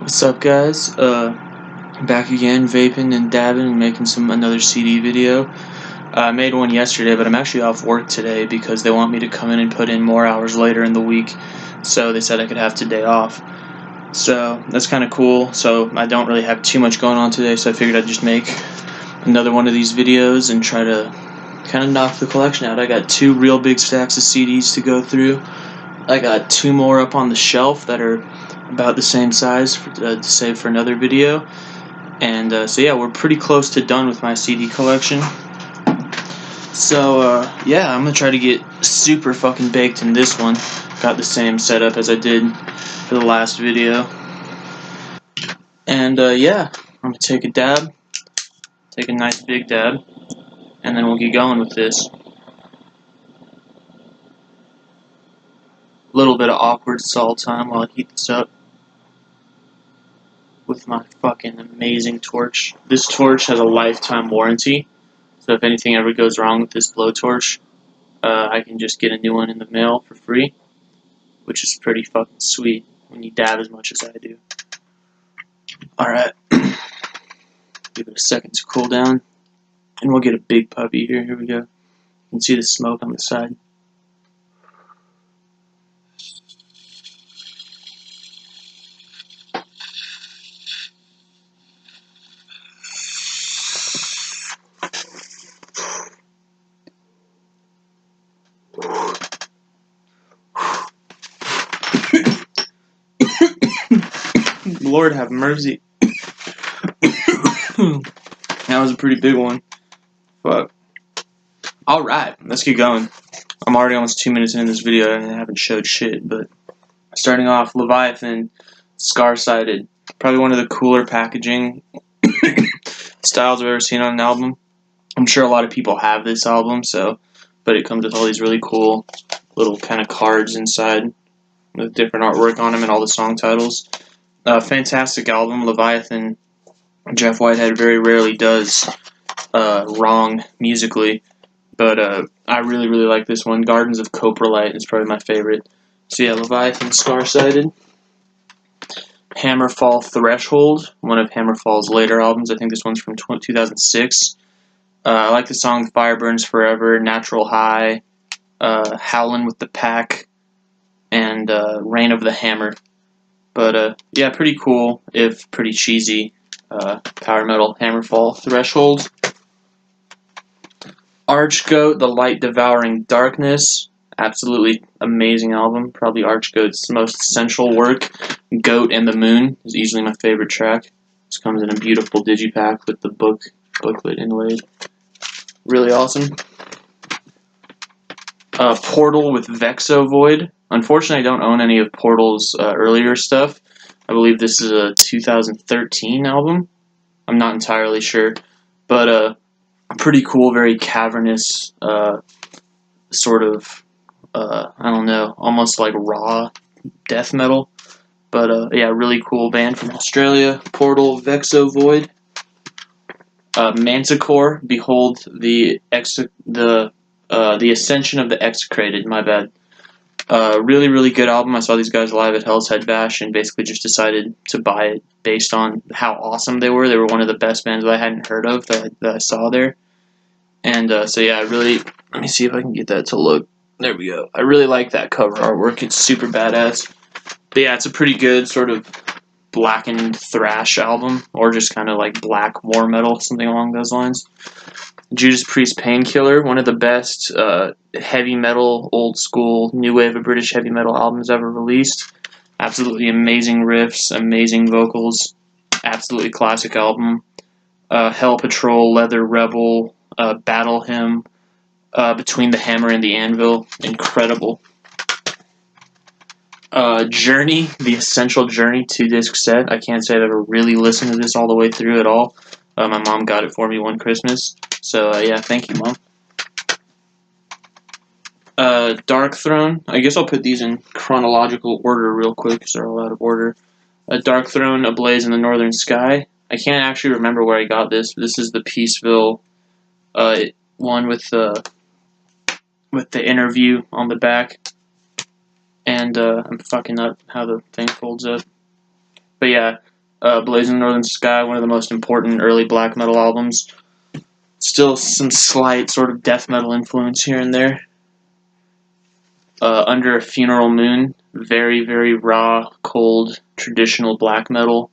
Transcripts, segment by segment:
What's up, guys? Back again, vaping and dabbing and making another CD video. I made one yesterday, but I'm actually off work today because they want me to come in and put in more hours later in the week. So they said I could have today off. So that's kind of cool. So I don't really have too much going on today, so I figured I'd just make another one of these videos and try to kind of knock the collection out. I got 2 real big stacks of CDs to go through. I got 2 more up on the shelf that are about the same size to save for another video. And so yeah, we're pretty close to done with my CD collection. So yeah, I'm gonna try to get super fucking baked in this one. Got the same setup as I did for the last video. And yeah, I'm gonna take a dab, take a nice big dab, and then we'll get going with this. A little bit of awkward stall time while I heat this up with my fucking amazing torch. This torch has a lifetime warranty, so if anything ever goes wrong with this blowtorch, I can just get a new one in the mail for free, which is pretty fucking sweet when you dab as much as I do. Alright, give it a second to cool down, and we'll get a big puppy here. Here we go. You can see the smoke on the side. Lord have mercy. That was a pretty big one. Fuck. Alright, let's get going. I'm already almost 2 minutes into this video and I haven't showed shit, but starting off, Leviathan, Scar-Sided. Probably one of the cooler packaging styles I've ever seen on an album. I'm sure a lot of people have this album, but it comes with all these really cool little kind of cards inside with different artwork on them and all the song titles. Fantastic album. Leviathan, Jeff Whitehead very rarely does wrong musically, but I really like this one. Gardens of Coprolite is probably my favorite. So yeah, Leviathan, Scar-Sided. Hammerfall Threshold, one of Hammerfall's later albums. I think this one's from 2006. I like the song Fire Burns Forever, Natural High, Howlin' with the Pack, and Reign of the Hammer. But yeah, pretty cool, if pretty cheesy, power metal Hammerfall Threshold. Archgoat, The Light Devouring Darkness. Absolutely amazing album. Probably Archgoat's most essential work. Goat and the Moon is easily my favorite track. This comes in a beautiful digipack with the booklet inlaid. Really awesome. Portal with Vexovoid. Unfortunately, I don't own any of Portal's earlier stuff. I believe this is a 2013 album. I'm not entirely sure. But pretty cool, very cavernous, sort of, I don't know, almost like raw death metal. But yeah, really cool band from Australia. Portal, Vexovoid. Manticore, Behold the Ascension of the Execrated. My bad. Really good album. I saw these guys live at Hell's Head Bash and basically just decided to buy it based on how awesome they were. They were one of the best bands that I hadn't heard of that I saw there. And so yeah, let me see if I can get that to look. There we go. I really like that cover artwork. It's super badass. But yeah, it's a pretty good sort of blackened thrash album, or just kind of like black war metal, something along those lines. Judas Priest Painkiller, one of the best heavy metal, old school, new wave of British heavy metal albums ever released. Absolutely amazing riffs, amazing vocals, absolutely classic album. Hell Patrol, Leather Rebel, Battle Hymn, Between the Hammer and the Anvil, incredible. Journey, The Essential Journey 2-disc set. I can't say I've ever really listened to this all the way through at all. My mom got it for me one Christmas. So yeah, thank you, Mom. Darkthrone. I guess I'll put these in chronological order real quick because they're all out of order. Darkthrone, A Blaze in the Northern Sky. I can't actually remember where I got this. This is the Peaceville one with the interview on the back. And I'm fucking up how the thing folds up. But yeah, Blazing the Northern Sky, one of the most important early black metal albums. Still some slight sort of death metal influence here and there. Under a Funeral Moon, very, very raw, cold, traditional black metal.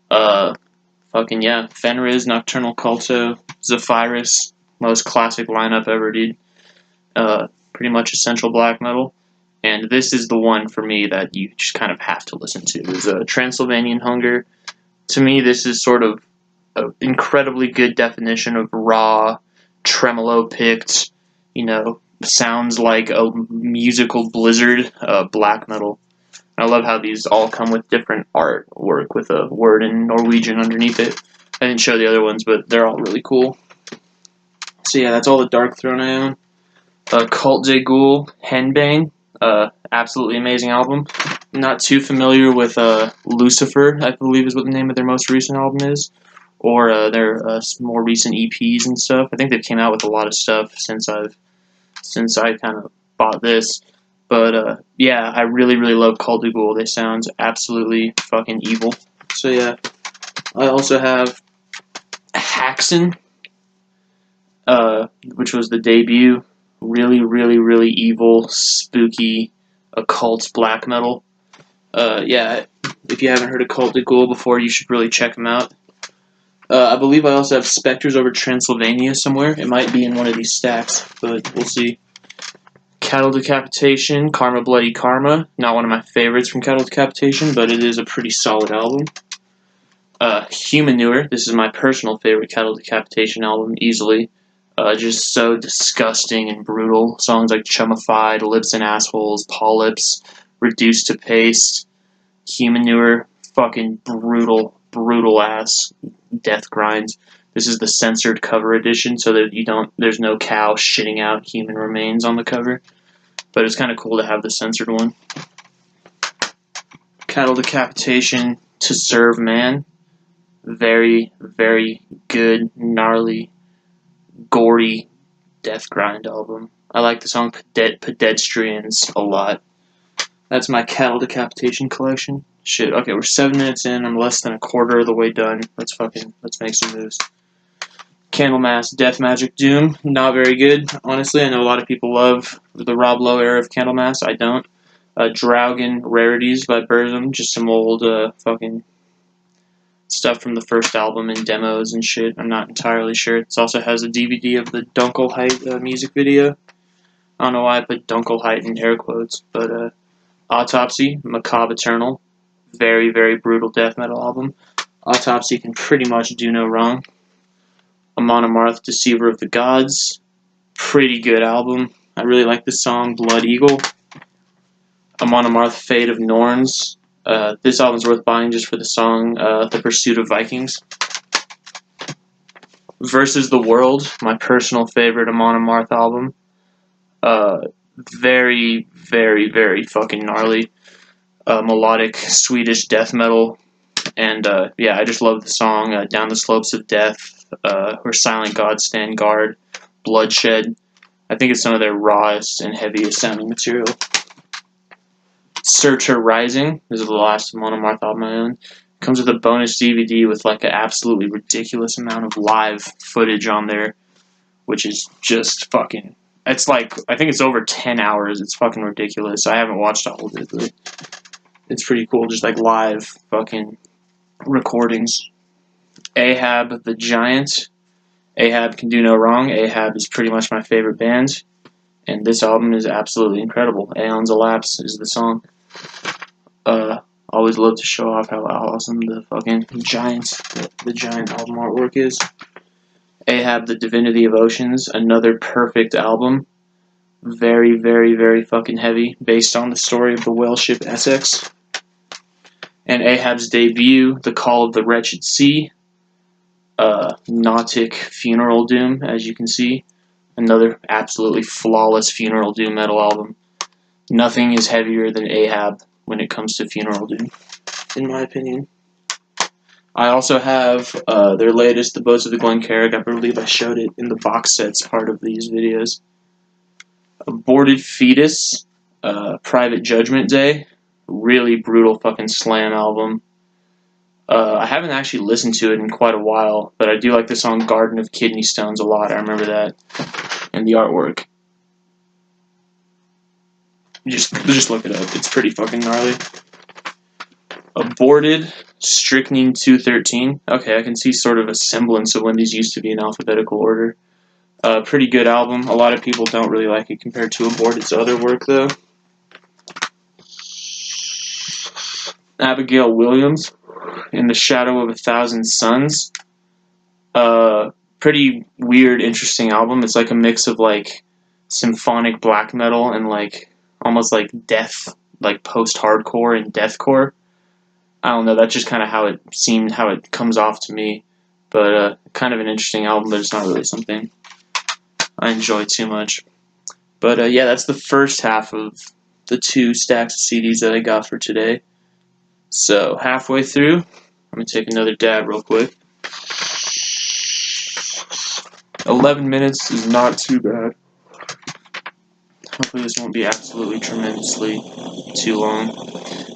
Fucking yeah, Fenriz, Nocturnal Culto, Zephyrus, most classic lineup ever, dude. Pretty much essential black metal. And this is the one for me that you just kind of have to listen to. Is Transylvanian Hunger. To me, this is sort of an incredibly good definition of raw, tremolo-picked, sounds like a musical blizzard, black metal. I love how these all come with different artwork with a word in Norwegian underneath it. I didn't show the other ones, but they're all really cool. So yeah, that's all the Darkthrone I own. Cult de Ghoul, Henbane, absolutely amazing album. Not too familiar with Lucifer, I believe is what the name of their most recent album is, or their more recent EPs and stuff. I think they've came out with a lot of stuff since I kind of bought this. But yeah, I really, really love Cult de Ghoul. They sound absolutely fucking evil. So yeah, I also have Haxan, which was the debut. Really, really, really evil, spooky, occult black metal. Yeah, if you haven't heard of Cult de Ghoul before, you should really check them out. I believe I also have Spectres Over Transylvania somewhere. It might be in one of these stacks, but we'll see. Cattle Decapitation, Karma Bloody Karma. Not one of my favorites from Cattle Decapitation, but it is a pretty solid album. Humanure. This is my personal favorite Cattle Decapitation album, easily. Just so disgusting and brutal. Songs like Chummified, Lips and Assholes, Polyps, Reduced to Paste, Humanure. Fucking brutal, brutal ass death grinds. This is the censored cover edition, so that there's no cow shitting out human remains on the cover. But it's kind of cool to have the censored one. Cattle Decapitation, To Serve Man. Very, very good, gnarly, gory death grind album. I like the song Pedestrians a lot. That's my Cattle Decapitation collection. Shit, okay, we're 7 minutes in. I'm less than a quarter of the way done. Let's make some moves. Candlemass Death Magic Doom. Not very good, honestly. I know a lot of people love the Rob Lowe era of Candlemass. I don't. Draugen Rarities by Burzum. Just some old fucking stuff from the first album and demos and shit. I'm not entirely sure. It also has a DVD of the Dunkelheit music video. I don't know why I put Dunkelheit in air quotes, but Autopsy, Macabre Eternal. Very, very brutal death metal album. Autopsy can pretty much do no wrong. Amon Amarth, Deceiver of the Gods. Pretty good album. I really like this song, Blood Eagle. Amon Amarth, Fate of Norns. This album's worth buying just for the song The Pursuit of Vikings. Versus the World, my personal favorite Amon Amarth album. Very, very, very fucking gnarly. Melodic Swedish death metal. And yeah, I just love the song Down the Slopes of Death, Where Silent Gods Stand Guard, Bloodshed. I think it's some of their rawest and heaviest sounding material. Searcher Rising. This is the last Amon Amarth album I own. Comes with a bonus DVD with like an absolutely ridiculous amount of live footage on there, which is just fucking... It's like, I think it's over 10 hours. It's fucking ridiculous. I haven't watched all of it, but it's pretty cool. Just like live fucking recordings. Ahab the Giant. Ahab can do no wrong. Ahab is pretty much my favorite band. And this album is absolutely incredible. Aeons Elapse is the song. Always love to show off how awesome the fucking the Giant album artwork is. Ahab the Divinity of Oceans, another perfect album. Very, very, very fucking heavy, based on the story of the whale ship Essex. And Ahab's debut, The Call of the Wretched Sea. Nautic Funeral Doom, as you can see. Another absolutely flawless Funeral Doom metal album. Nothing is heavier than Ahab when it comes to Funeral Doom, in my opinion. I also have their latest, The Boats of the Glencarrig. I believe I showed it in the box sets part of these videos. Aborted Fetus, Private Judgment Day. Really brutal fucking slam album. I haven't actually listened to it in quite a while, but I do like the song Garden of Kidney Stones a lot. I remember that. And the artwork. Just look it up. It's pretty fucking gnarly. Aborted, Strychnine 213. Okay, I can see sort of a semblance of when these used to be in alphabetical order. Pretty good album. A lot of people don't really like it compared to Aborted's other work, though. Abigail Williams, In the Shadow of a Thousand Suns. Pretty weird, interesting album. It's like a mix of like symphonic black metal and like almost like death, like post-hardcore and deathcore. I don't know, that's just kind of how it seemed, how it comes off to me. But kind of an interesting album, but it's not really something I enjoy too much. But yeah, that's the first half of the 2 stacks of CDs that I got for today. So halfway through, I'm going to take another dab real quick. 11 minutes is not too bad. Hopefully this won't be absolutely tremendously too long.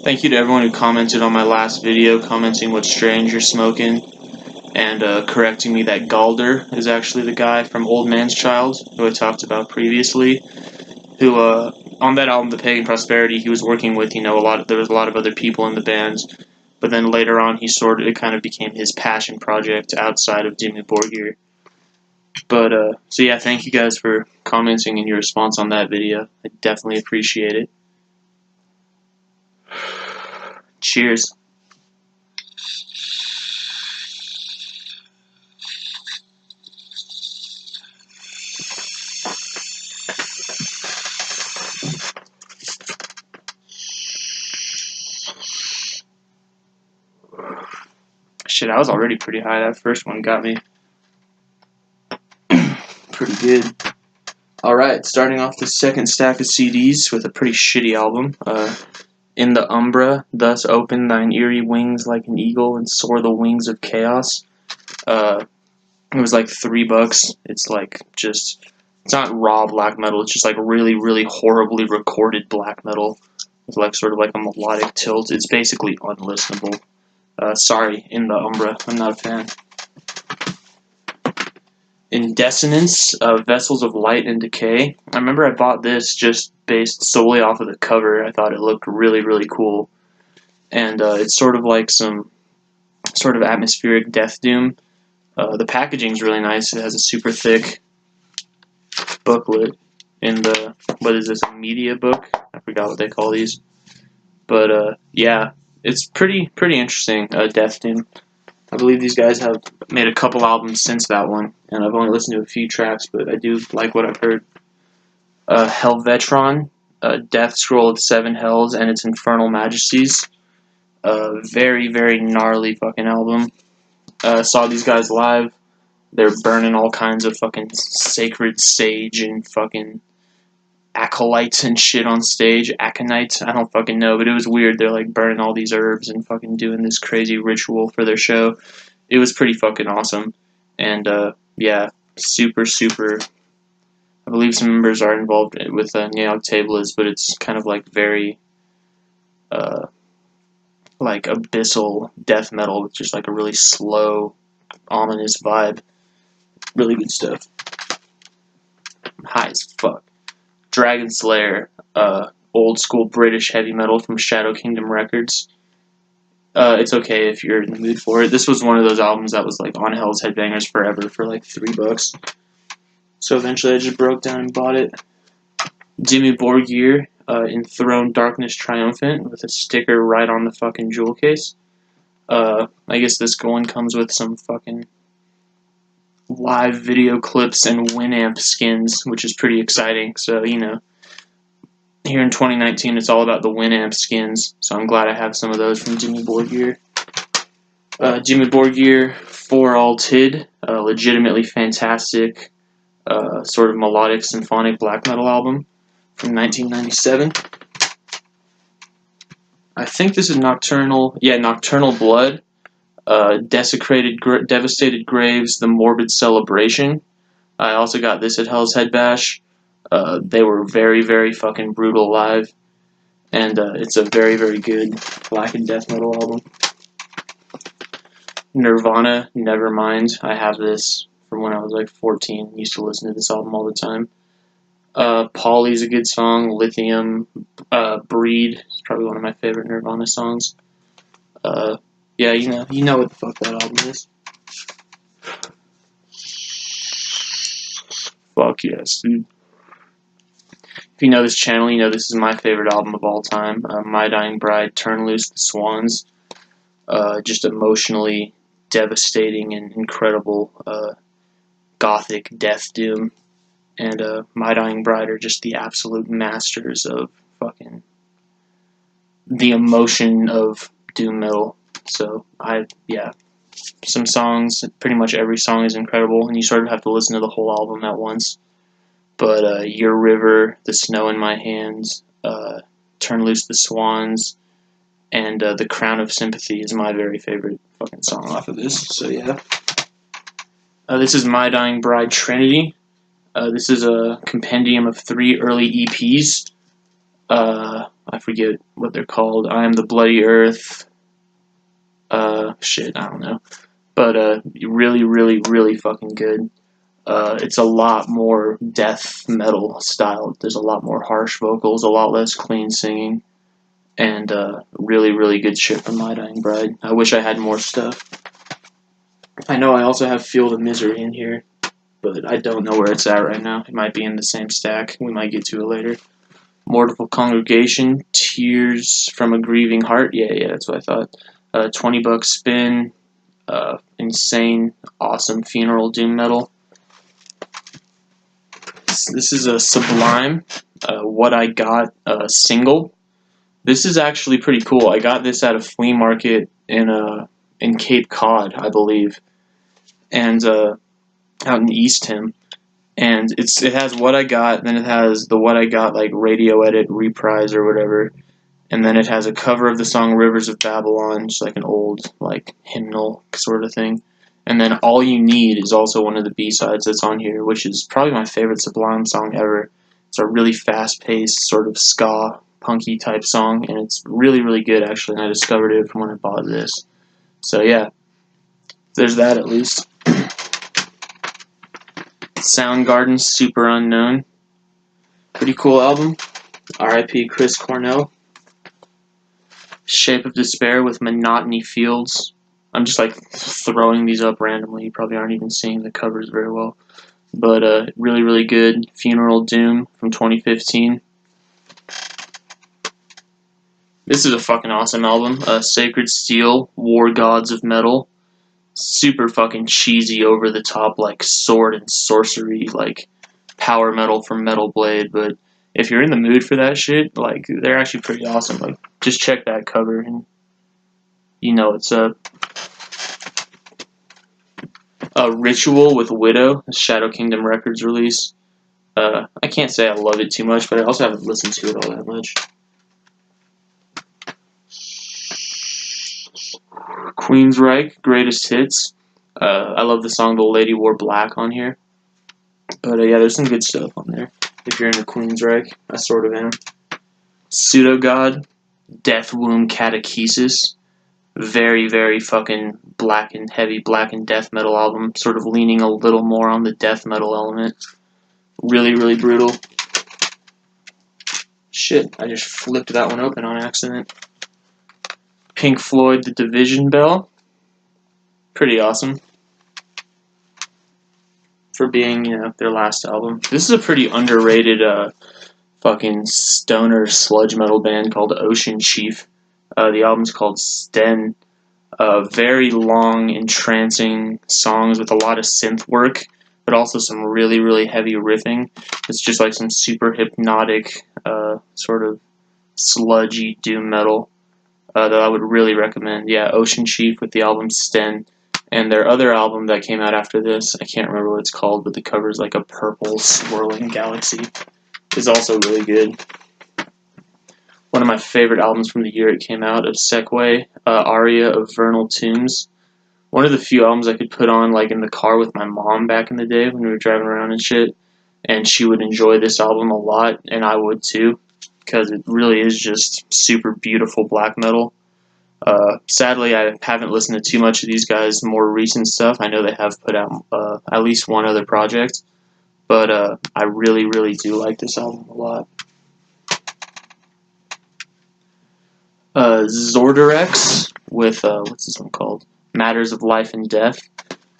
Thank you to everyone who commented on my last video, commenting what strains you're smoking, and correcting me that Galder is actually the guy from Old Man's Child, who I talked about previously, who, on that album, The Pagan Prosperity, he was working with, there was a lot of other people in the band, but then later on it kind of became his passion project outside of Dimmu Borgir. But, so yeah, thank you guys for commenting and your response on that video. I definitely appreciate it. Cheers. Shit, I was already pretty high. That first one got me pretty good. Alright, starting off the second stack of CDs with a pretty shitty album. In the Umbra, Thus Open Thine Eerie Wings Like an Eagle and Soar the Wings of Chaos. It was like $3. It's like just, it's not raw black metal, it's just like really, really horribly recorded black metal. With like sort of like a melodic tilt. It's basically unlistenable. Sorry, In the Umbra, I'm not a fan. In Dissonance, Vessels of Light and Decay. I remember I bought this just based solely off of the cover. I thought it looked really, really cool. And it's sort of like some sort of atmospheric death doom. The packaging's really nice. It has a super thick booklet in the, what is this, a media book? I forgot what they call these. But yeah, it's pretty interesting, death doom. I believe these guys have made a couple albums since that one, and I've only listened to a few tracks, but I do like what I've heard. Helvetron, Death Scroll of 7 Hells and its Infernal Majesties. Very, very gnarly fucking album. Saw these guys live. They're burning all kinds of fucking sacred sage and fucking acolytes and shit on stage. Aconite, I don't fucking know, but it was weird. They're like burning all these herbs and fucking doing this crazy ritual for their show. It was pretty fucking awesome. And yeah, super, I believe some members are involved with Neog Tablas, but it's kind of like very like abyssal death metal with just like a really slow, ominous vibe. Really good stuff. I'm high as fuck. Dragon Slayer, old school British heavy metal from Shadow Kingdom Records. It's okay if you're in the mood for it. This was one of those albums that was like on Hell's Headbangers Forever for like $3. So eventually I just broke down and bought it. Dimmu Borgir, Enthroned Darkness Triumphant, with a sticker right on the fucking jewel case. I guess this one comes with some fucking live video clips and Winamp skins, which is pretty exciting. So, here in 2019, it's all about the Winamp skins. So I'm glad I have some of those from Dimmu Borgir. Dimmu Borgir, For All Tid, legitimately fantastic, sort of melodic symphonic black metal album from 1997. I think this is Nocturnal Blood. Devastated Graves, The Morbid Celebration. I also got this at Hell's Head Bash. They were very, very fucking brutal live. And it's a very, very good black and death metal album. Nirvana, Nevermind. I have this from when I was like 14. Used to listen to this album all the time. Polly's a good song. Lithium, Breed is probably one of my favorite Nirvana songs. Yeah, you know what the fuck that album is. Fuck yes, dude. If you know this channel, you know this is my favorite album of all time. My Dying Bride, Turn Loose the Swans. Just emotionally devastating and incredible gothic death doom. And My Dying Bride are just the absolute masters of fucking the emotion of doom metal. So some songs, pretty much every song is incredible, and you sort of have to listen to the whole album at once. But Your River, The Snow in My Hands, Turn Loose the Swans, and The Crown of Sympathy is my very favorite fucking song off of this. So yeah. This is My Dying Bride Trinity. This is a compendium of 3 early EPs. I forget what they're called. I Am the Bloody Earth. I don't know. But really, really, really fucking good. It's a lot more death metal style. There's a lot more harsh vocals, a lot less clean singing, and really, really good shit from My Dying Bride. I wish I had more stuff. I know I also have Feel the Misery in here, but I don't know where it's at right now. It might be in the same stack. We might get to it later. Mournful Congregation, Tears from a Grieving Heart. Yeah, that's what I thought. $20 Spin, insane, awesome funeral doom metal. This is a Sublime, What I Got single. This is actually pretty cool. I got this at a flea market in Cape Cod, I believe, and out in Eastham. And it has What I Got, then it has the What I Got like radio edit reprise or whatever, and then it has a cover of the song Rivers of Babylon, just like an old like hymnal sort of thing. And then All You Need is also one of the B-sides that's on here, which is probably my favorite Sublime song ever. It's a really fast-paced, sort of ska, punky type song, and it's really, really good actually, and I discovered it from when I bought this. So yeah, there's that at least. Soundgarden, Super Unknown. Pretty cool album. R.I.P. Chris Cornell. Shape of Despair with Monotony Fields. I'm just like throwing these up randomly. You probably aren't even seeing the covers very well. But really, really good. Funeral Doom from 2015. This is a fucking awesome album. Sacred Steel, War Gods of Metal. Super fucking cheesy, over the top, like sword and sorcery, like power metal from Metal Blade. But if you're in the mood for that shit, like they're actually pretty awesome. Like just check that cover and you know it's a Ritual with Widow, a Shadow Kingdom Records release. I can't say I love it too much, but I also haven't listened to it all that much. Queensryche, Greatest Hits. I love the song The Lady Wore Black on here. But yeah, there's some good stuff on there. If you're into Queensryche, I sort of am. Pseudogod, Death Womb Catechesis. Very, very fucking black and heavy black and death metal album. Sort of leaning a little more on the death metal element. Really, really brutal. Shit, I just flipped that one open on accident. Pink Floyd, The Division Bell. Pretty awesome. For being, their last album. This is a pretty underrated fucking stoner sludge metal band called Ocean Chief. The album's called Sten. Very long, entrancing songs with a lot of synth work, but also some really, really heavy riffing. It's just like some super hypnotic, sort of sludgy doom metal that I would really recommend. Yeah, Ocean Chief with the album Sten. And their other album that came out after this, I can't remember what it's called, but the cover's like a purple swirling galaxy, is also really good. One of my favorite albums from the year it came out, Obsequiae, Aria of Vernal Tombs. One of the few albums I could put on like in the car with my mom back in the day when we were driving around and shit, and she would enjoy this album a lot, and I would too, because it really is just super beautiful black metal. Sadly, I haven't listened to too much of these guys' more recent stuff. I know they have put out at least one other project, but I really, really do like this album a lot. Zordarex with, what's this one called? Matters of Life and Death.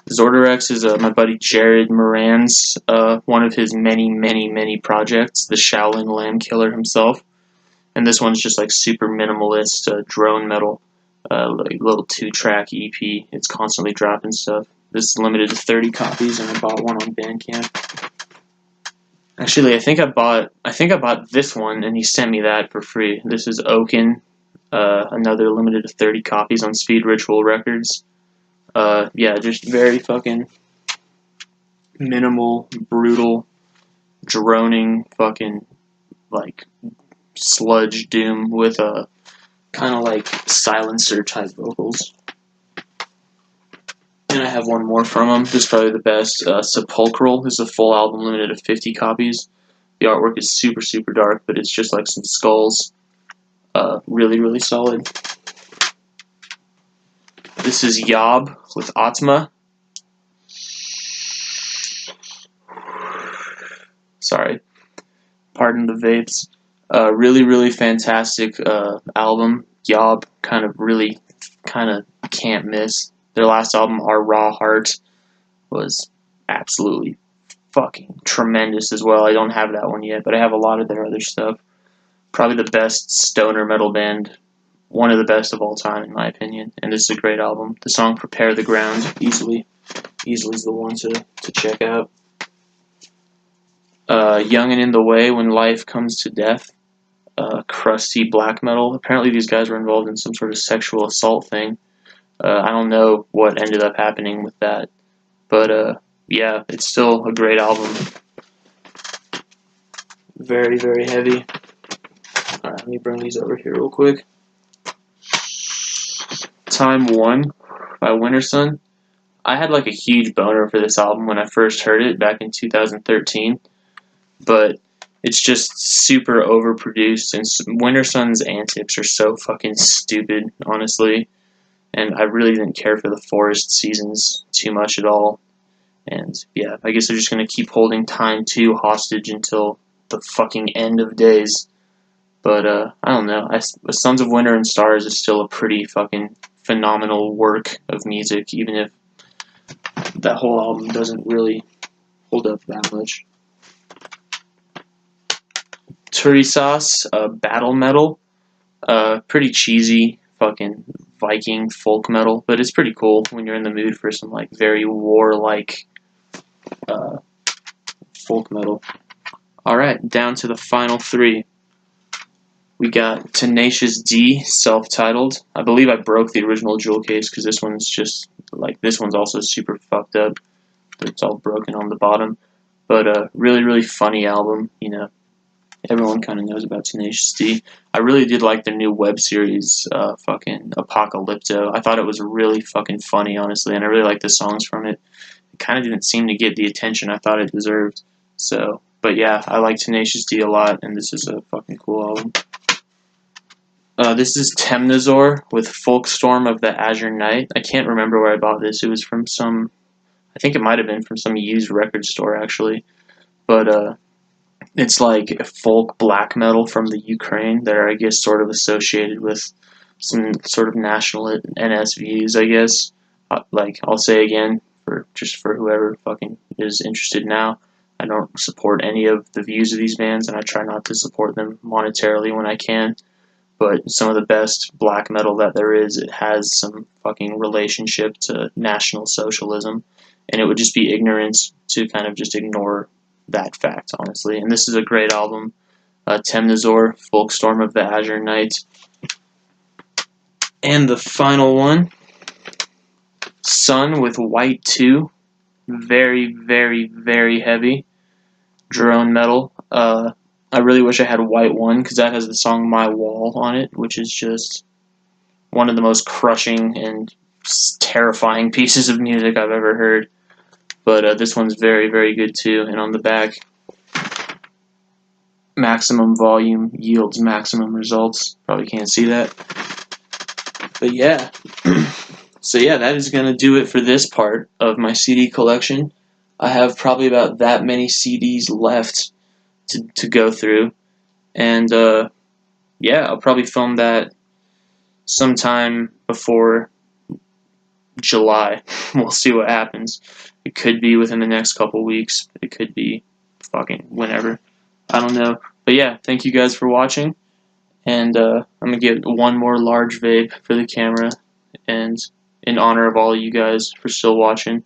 Zordarex is my buddy Jared Moran's, one of his many, many, many projects, the Shaolin Lambkiller himself. And this one's just like super minimalist drone metal, like little 2-track EP. It's constantly dropping stuff. This is limited to 30 copies, and I bought one on Bandcamp. Actually, I think I bought this one, and he sent me that for free. This is Oaken, another limited to 30 copies on Speed Ritual Records. Yeah, just very fucking minimal, brutal, droning, fucking like sludge doom with a kind of like silencer type vocals. And I have one more from him. This is probably the best. Sepulchral. This is a full album limited to 50 copies. The artwork is super, super dark, but it's just like some skulls. Really, really solid. This is Yob with Atma. Sorry. Pardon the vapes. Really, really fantastic album. Yob kind of can't miss. Their last album, Our Raw Heart, was absolutely fucking tremendous as well. I don't have that one yet, but I have a lot of their other stuff. Probably the best stoner metal band, one of the best of all time in my opinion, and this is a great album. The song Prepare the Ground, easily is the one to check out. Young and in the Way, When Life Comes to Death, crusty black metal. Apparently these guys were involved in some sort of sexual assault thing. I don't know what ended up happening with that, but yeah, it's still a great album. Very, very heavy. Alright, let me bring these over here real quick. Time 1 by Wintersun. I had like a huge boner for this album when I first heard it back in 2013, but it's just super overproduced, and Wintersun's antics are so fucking stupid, honestly. And I really didn't care for the Forest seasons too much at all. And yeah, I guess they're just going to keep holding Time 2 hostage until the fucking end of days. But I don't know. Sons of Winter and Stars is still a pretty fucking phenomenal work of music, even if that whole album doesn't really hold up that much. Turisas, battle metal. Pretty cheesy, fucking Viking folk metal, but it's pretty cool when you're in the mood for some like very warlike folk metal. Alright, down to the final 3. We got Tenacious D, self-titled. I believe I broke the original jewel case because this one's just like, this one's also super fucked up. It's all broken on the bottom, but really, really funny album. You know, everyone kind of knows about Tenacious D. I really did like the new web series, fucking Apocalypto. I thought it was really fucking funny, honestly, and I really liked the songs from it. It kind of didn't seem to get the attention I thought it deserved. So, but yeah, I like Tenacious D a lot, and this is a fucking cool album. This is Temnazor with Folkstorm of the Azure Night. I can't remember where I bought this. It was from some, I think it might have been from some used record store, actually. But, it's like folk black metal from the Ukraine that are, I guess, sort of associated with some sort of national NS views, I guess. Like, I'll say again, for whoever fucking is interested now, I don't support any of the views of these bands, and I try not to support them monetarily when I can. But some of the best black metal that there is, it has some fucking relationship to National Socialism, and it would just be ignorance to kind of just ignore that fact, honestly. And this is a great album. Temnazor, Folkstorm of the Azure Night. And the final one, Sun with White 2. Very, very, very heavy drone metal. I really wish I had White 1, because that has the song My Wall on it, which is just one of the most crushing and terrifying pieces of music I've ever heard. But this one's very, very good too. And on the back, maximum volume yields maximum results. Probably can't see that. But yeah, so yeah, that is going to do it for this part of my CD collection. I have probably about that many CDs left to go through. And yeah, I'll probably film that sometime before July. We'll see what happens. It could be within the next couple weeks. It could be fucking whenever. I don't know. But yeah, thank you guys for watching. And I'm going to get one more large vape for the camera. And in honor of all of you guys for still watching.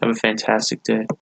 Have a fantastic day.